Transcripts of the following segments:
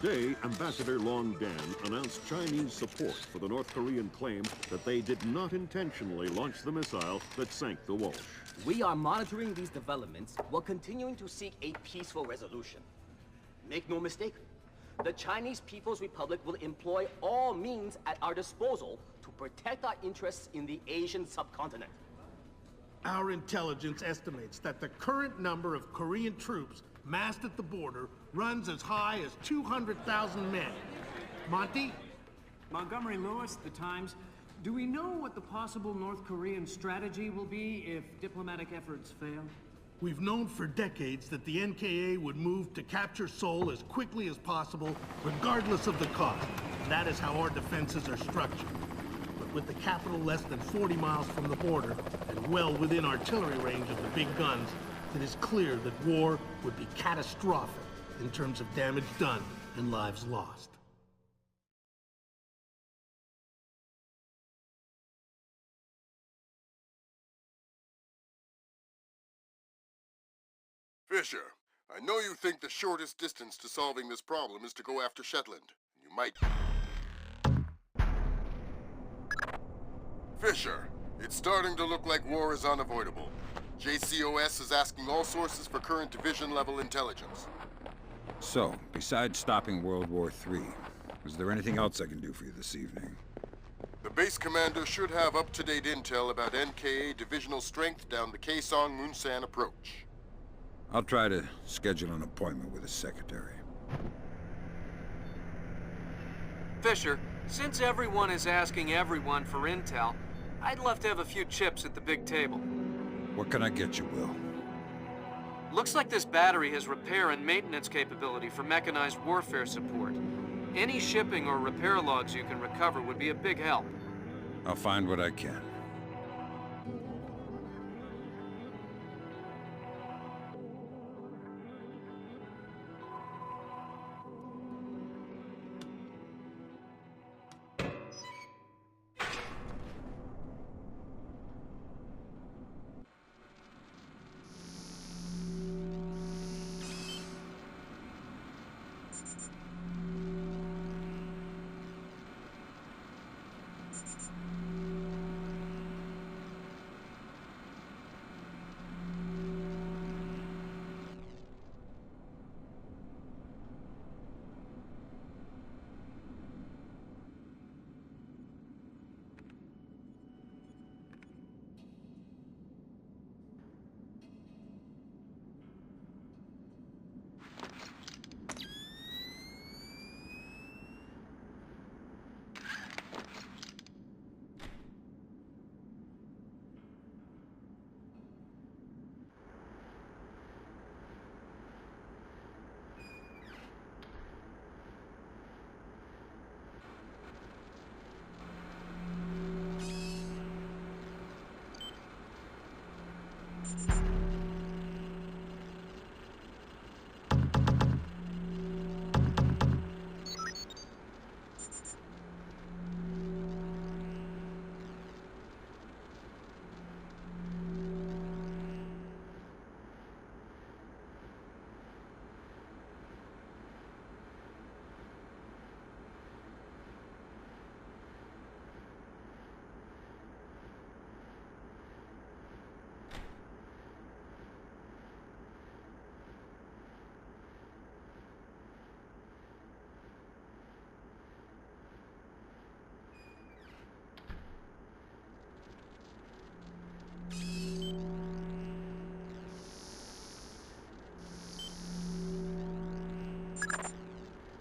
Today, Ambassador Long Dan announced Chinese support for the North Korean claim that they did not intentionally launch the missile that sank the Walsh. We are monitoring these developments while continuing to seek a peaceful resolution. Make no mistake, the Chinese People's Republic will employ all means at our disposal to protect our interests in the Asian subcontinent. Our intelligence estimates that the current number of Korean troops massed at the border runs as high as 200,000 men. Monty? Montgomery Lewis, The Times. Do we know what the possible North Korean strategy will be if diplomatic efforts fail? We've known for decades that the NKA would move to capture Seoul as quickly as possible, regardless of the cost. That is how our defenses are structured. But with the capital less than 40 miles from the border, and well within artillery range of the big guns, it is clear that war would be catastrophic in terms of damage done and lives lost. Fisher, I know you think the shortest distance to solving this problem is to go after Shetland. You might... Fisher, it's starting to look like war is unavoidable. JCOS is asking all sources for current division-level intelligence. So, besides stopping World War III, is there anything else I can do for you this evening? The base commander should have up-to-date intel about NKA divisional strength down the Kaesong-Munsan approach. I'll try to schedule an appointment with his secretary. Fisher, since everyone is asking everyone for intel, I'd love to have a few chips at the big table. What can I get you, Will? Looks like this battery has repair and maintenance capability for mechanized warfare support. Any shipping or repair logs you can recover would be a big help. I'll find what I can.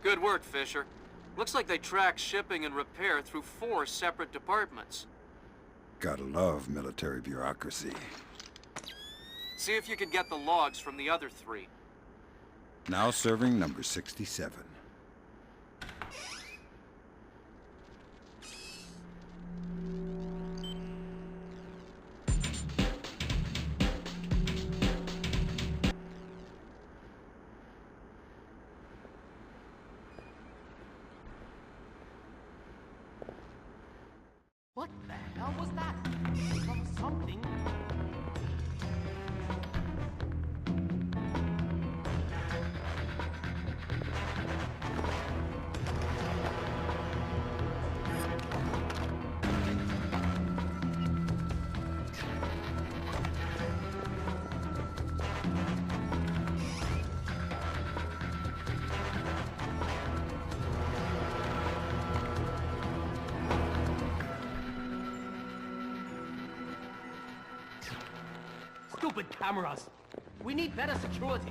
Good work, Fisher. Looks like they track shipping and repair through 4 separate departments. Gotta love military bureaucracy. See if you can get the logs from the other 3. Now serving number 67. What the hell was that? Something. stupid cameras. We need better security.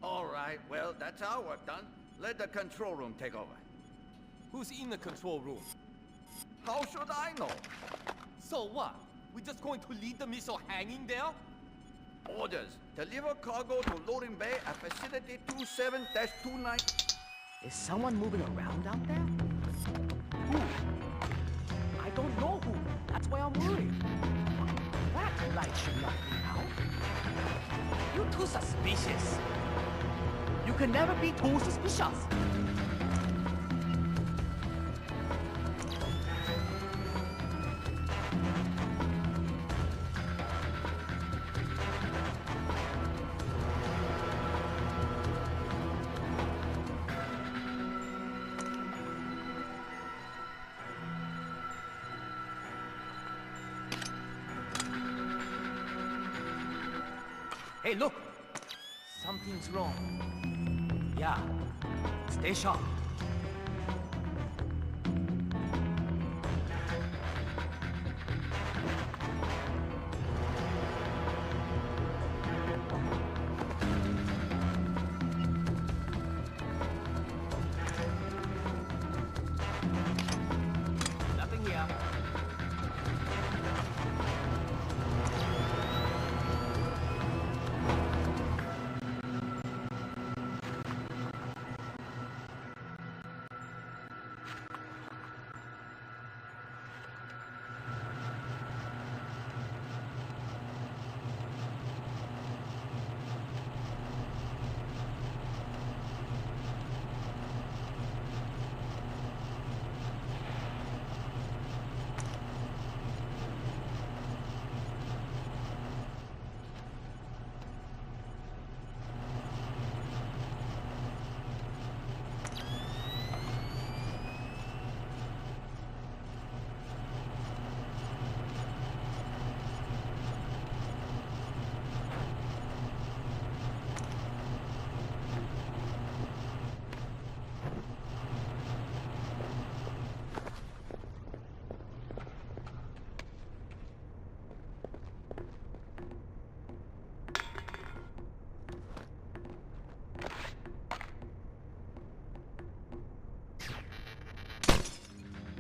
All right, well, that's our work done. Let the control room take over. Who's in the control room? How should I know? So what? We just going to leave the missile hanging there? Orders. Deliver cargo to loading bay at facility 27-29. Is someone moving around out there? Who? I don't know who. That's why I'm worried. That light should not be out. You're too suspicious. You can never be too suspicious. Hey, look! Something's wrong. Yeah. Stay sharp. Nothing here.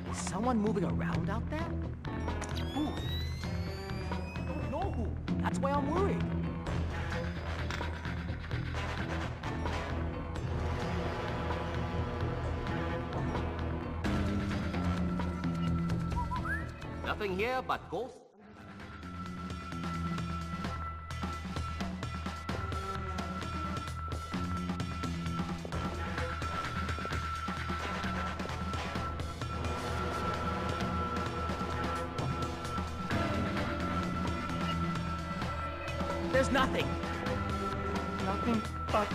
Is someone moving around out there? Who? I don't know who. That's why I'm worried. Nothing here but ghosts. There's nothing. Nothing but...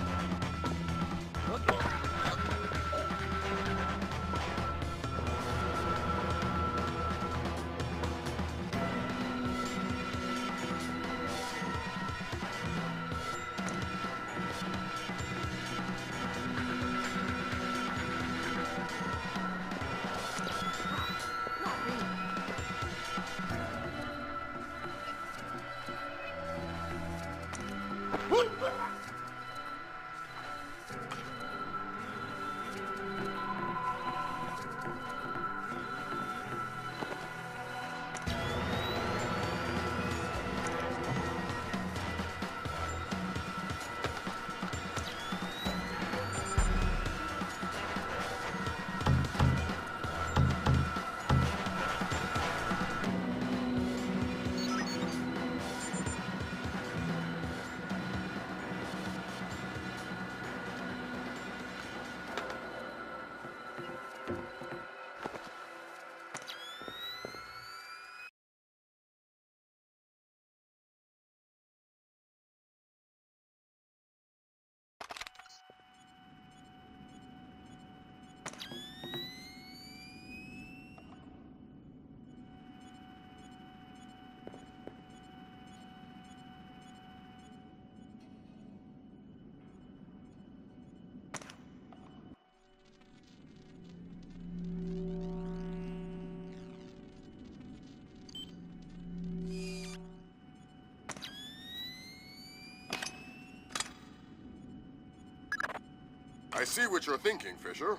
I see what you're thinking, Fisher.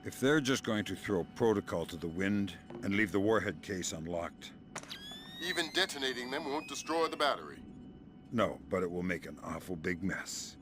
If they're just going to throw protocol to the wind and leave the warhead case unlocked... Even detonating them won't destroy the battery. No, but it will make an awful big mess.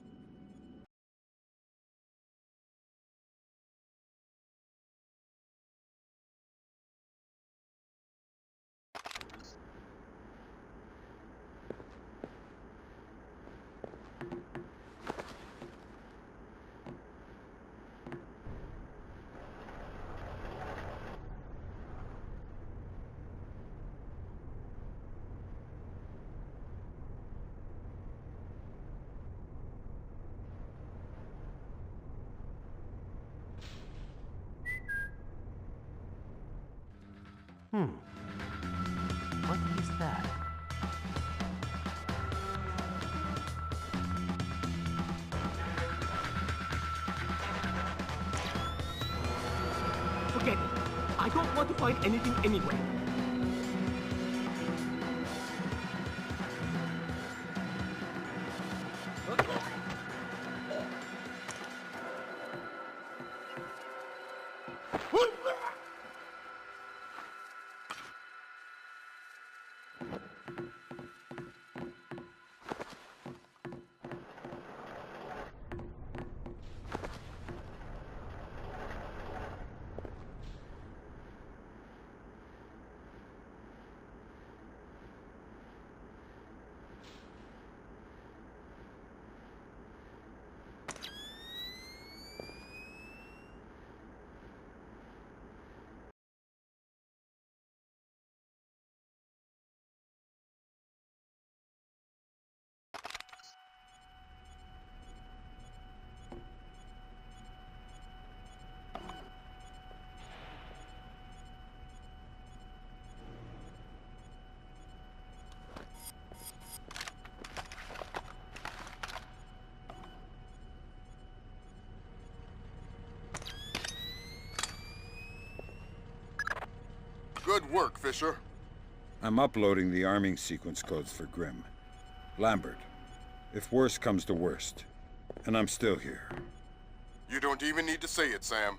What is that? Forget it. I don't want to find anything anyway. Good work, Fisher. I'm uploading the arming sequence codes for Grimm. Lambert, if worse comes to worst, and I'm still here. You don't even need to say it, Sam.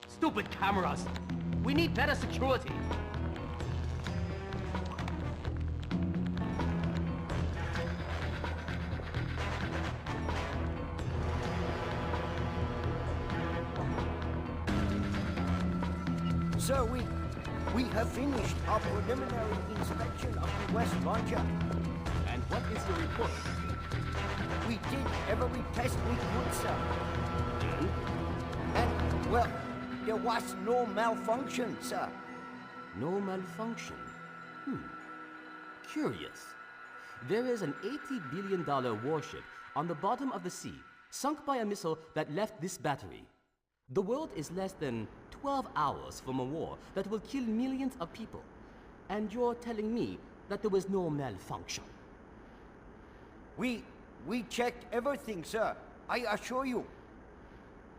Stupid cameras! We need better security! Sir, we have finished our preliminary inspection of the West Launcher. And what is your report? We did every test we could, sir. And, well, there was no malfunction, sir. No malfunction? Curious. There is an $80 billion warship on the bottom of the sea, sunk by a missile that left this battery. The world is less than 12 hours from a war that will kill millions of people. And you're telling me that there was no malfunction? We checked everything, sir. I assure you.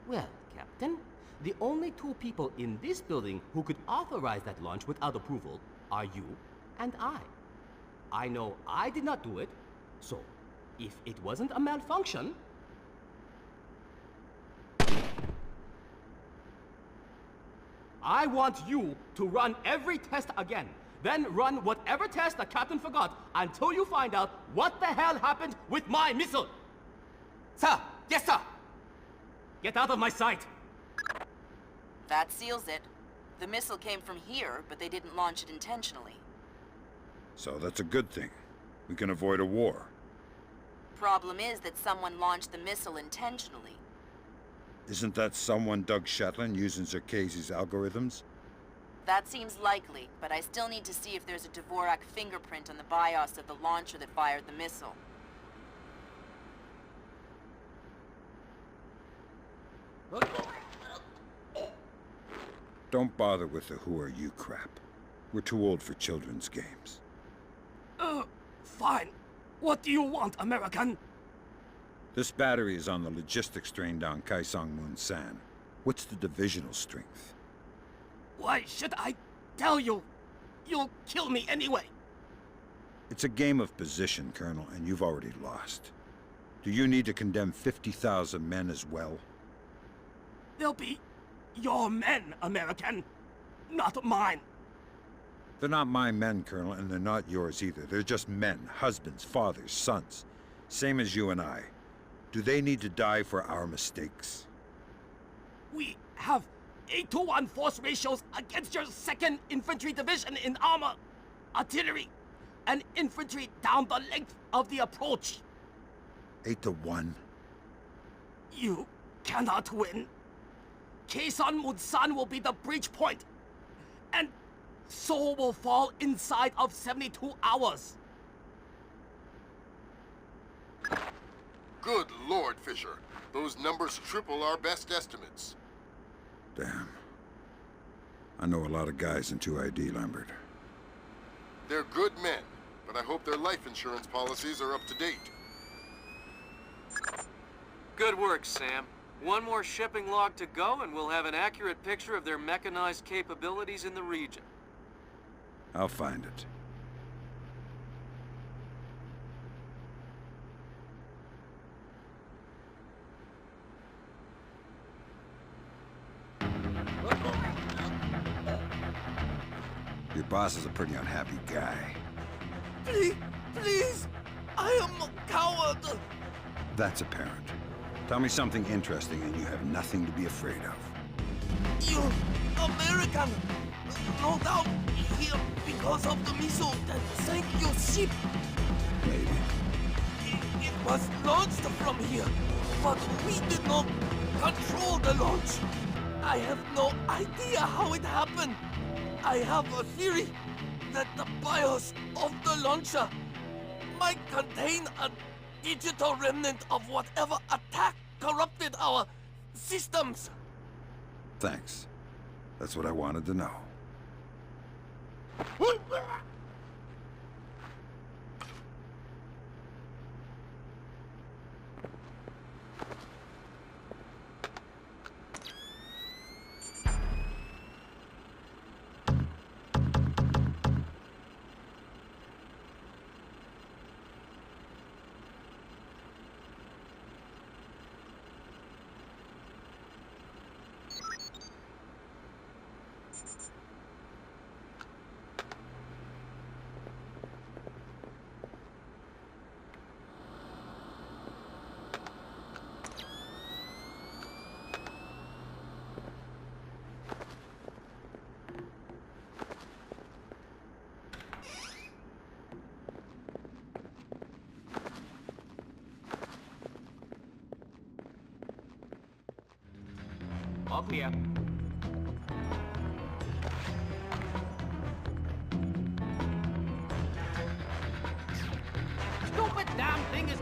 Well, Captain, the only two people in this building who could authorize that launch without approval are you and I. I know I did not do it, so if it wasn't a malfunction... I want you to run every test again. Then run whatever test the captain forgot until you find out what the hell happened with my missile. Sir! Yes, sir! Get out of my sight! That seals it. The missile came from here, but they didn't launch it intentionally. So that's a good thing. We can avoid a war. Problem is that someone launched the missile intentionally. Isn't that someone Doug Shetland using Zerkese's algorithms? That seems likely, but I still need to see if there's a Dvorak fingerprint on the BIOS of the launcher that fired the missile. Don't bother with the who are you crap. We're too old for children's games. Fine. What do you want, American? This battery is on the logistics train down Kaisang Moon San. What's the divisional strength? Why should I tell you? You'll kill me anyway. It's a game of position, Colonel, and you've already lost. Do you need to condemn 50,000 men as well? They'll be your men, American, not mine. They're not my men, Colonel, and they're not yours either. They're just men, husbands, fathers, sons. Same as you and I. Do they need to die for our mistakes? We have 8-to-1 force ratios against your 2nd Infantry Division in armor, artillery, and infantry down the length of the approach. 8-to-1? You cannot win. Kaesong Munsan will be the breach point, and Seoul will fall inside of 72 hours. Good Lord, Fisher. Those numbers triple our best estimates. Damn. I know a lot of guys in 2ID, Lambert. They're good men, but I hope their life insurance policies are up to date. Good work, Sam. One more shipping log to go, and we'll have an accurate picture of their mechanized capabilities in the region. I'll find it. Your boss is a pretty unhappy guy. Please! I am a coward! That's apparent. Tell me something interesting and you have nothing to be afraid of. You American! No doubt here because of the missile that sank your ship. Maybe. It was launched from here, but we did not control the launch. I have no idea how it happened. I have a theory that the BIOS of the launcher might contain a digital remnant of whatever attack corrupted our systems. Thanks. That's what I wanted to know. All clear.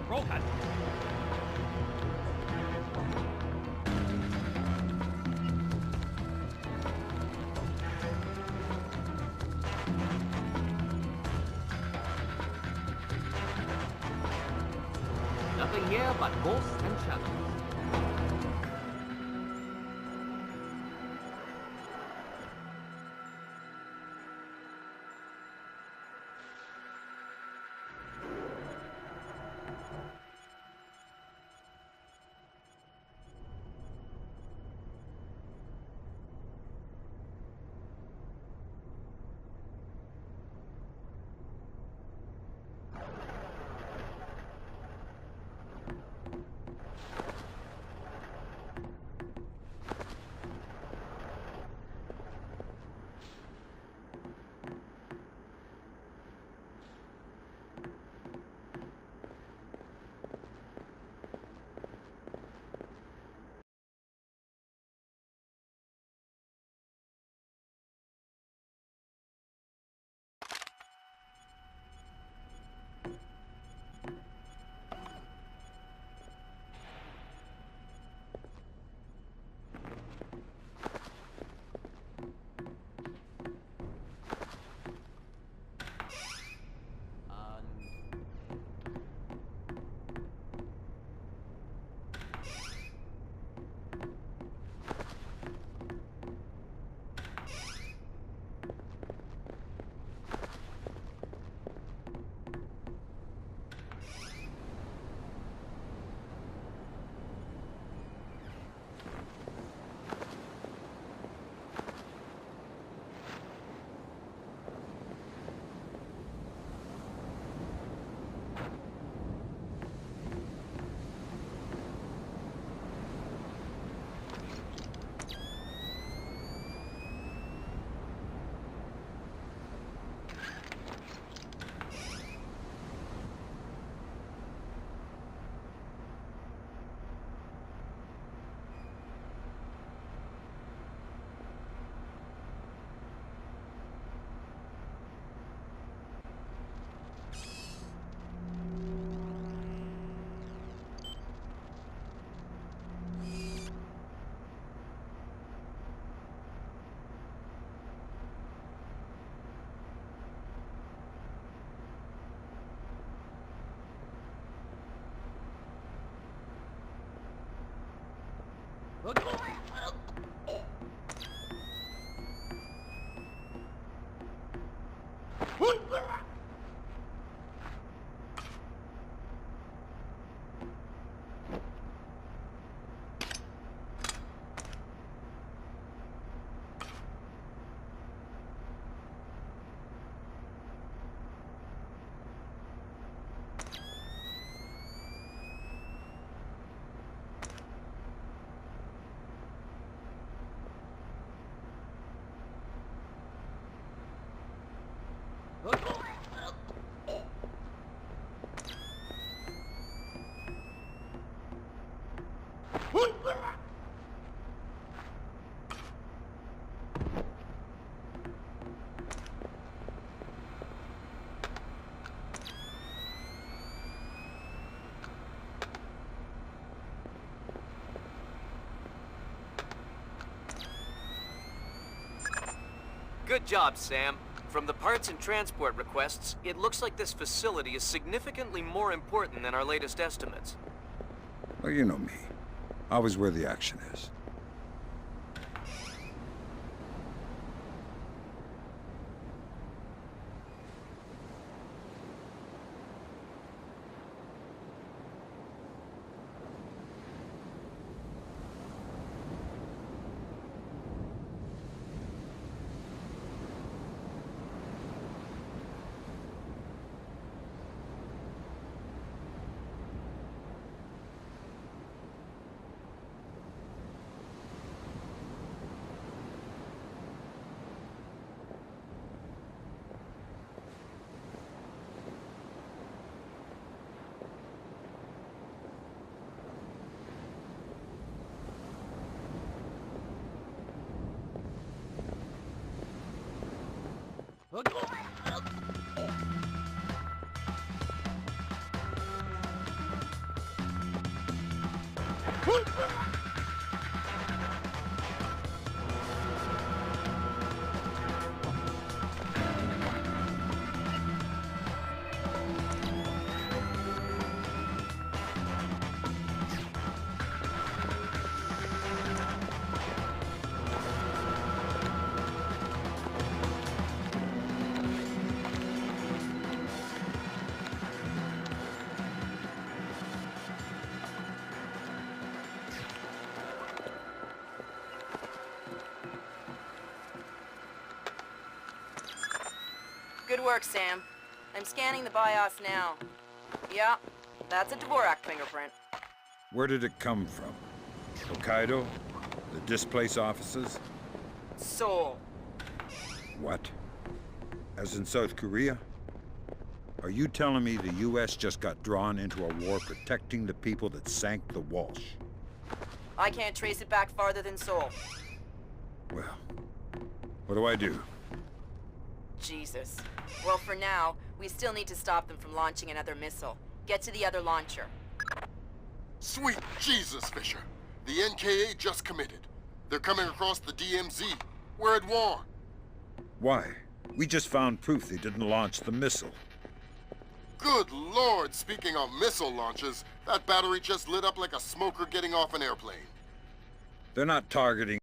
broken. Nothing here but ghosts and shadows. Good job, Sam. From the parts and transport requests, it looks like this facility is significantly more important than our latest estimates. Well, you know me. Always where the action is. Good work, Sam. I'm scanning the BIOS now. Yeah, that's a Dvorak fingerprint. Where did it come from? Hokkaido? The displaced offices? Seoul. What? As in South Korea? Are you telling me the U.S. just got drawn into a war protecting the people that sank the Walsh? I can't trace it back farther than Seoul. Well, what do I do? Jesus. Well, for now, we still need to stop them from launching another missile. Get to the other launcher. Sweet Jesus, Fisher. The NKA just committed. They're coming across the DMZ. We're at war. Why? We just found proof they didn't launch the missile. Good Lord, speaking of missile launches, that battery just lit up like a smoker getting off an airplane. They're not targeting.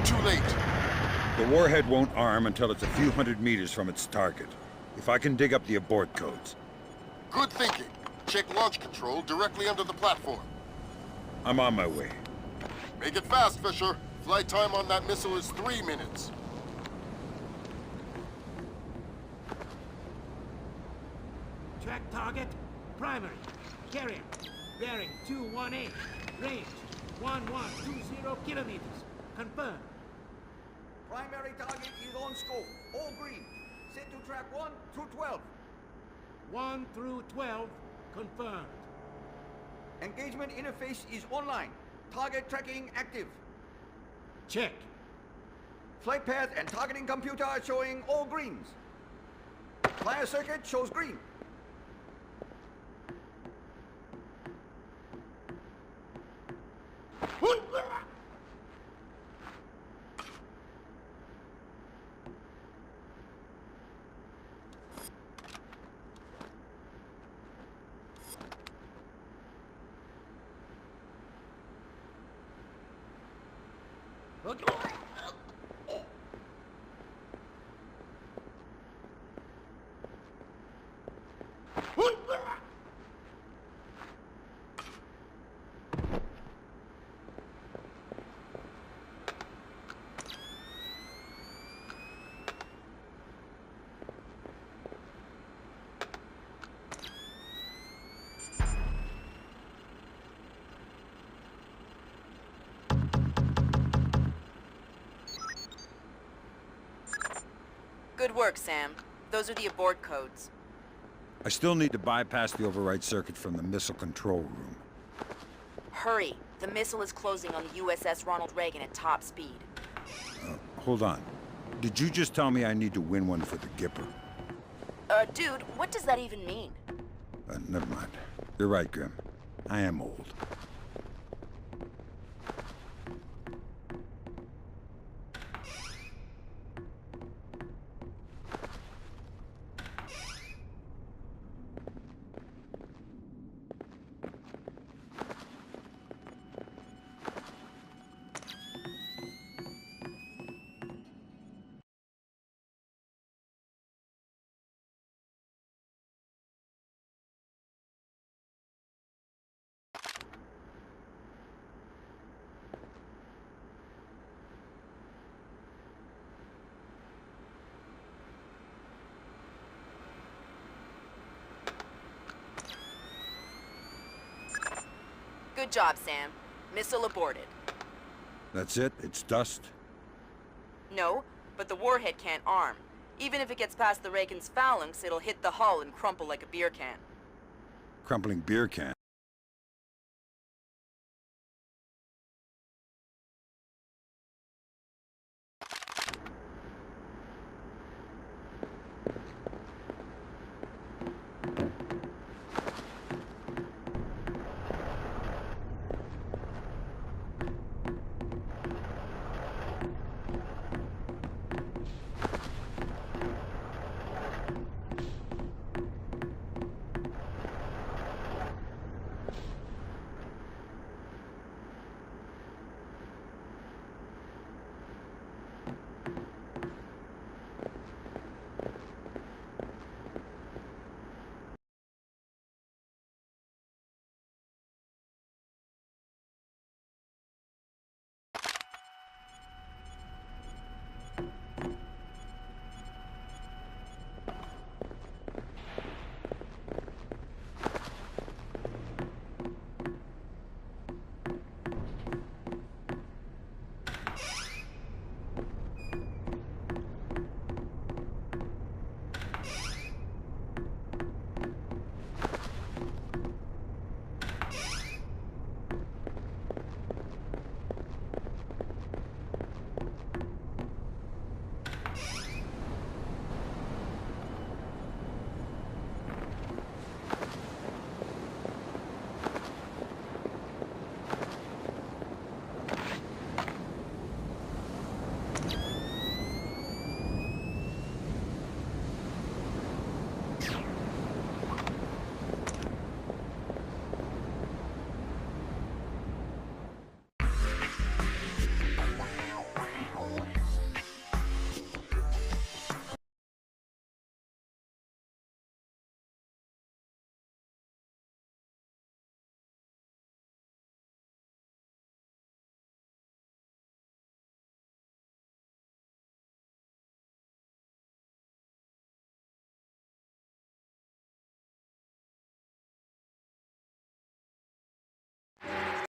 Too late. The warhead won't arm until it's a few hundred meters from its target. If I can dig up the abort codes. Good thinking. Check launch control directly under the platform. I'm on my way. Make it fast, Fisher. Flight time on that missile is 3 minutes. Track target. Primary. Carrier. Bearing 218. Range 1120 kilometers. Confirmed. Primary target is on scope. All green. Set to track 1 through 12. 1 through 12. Confirmed. Engagement interface is online. Target tracking active. Check. Flight path and targeting computer are showing all greens. Flyer circuit shows green. work, Sam. Those are the abort codes. I still need to bypass the override circuit from the missile control room. Hurry. The missile is closing on the USS Ronald Reagan at top speed. Hold on. Did you just tell me I need to win one for the Gipper? Dude, what does that even mean? Never mind. You're right, Grim. I am old. Good job, Sam. Missile aborted. That's it? It's dust? No, but the warhead can't arm. Even if it gets past the Reagan's phalanx, it'll hit the hull and crumple like a beer can. Crumpling beer can?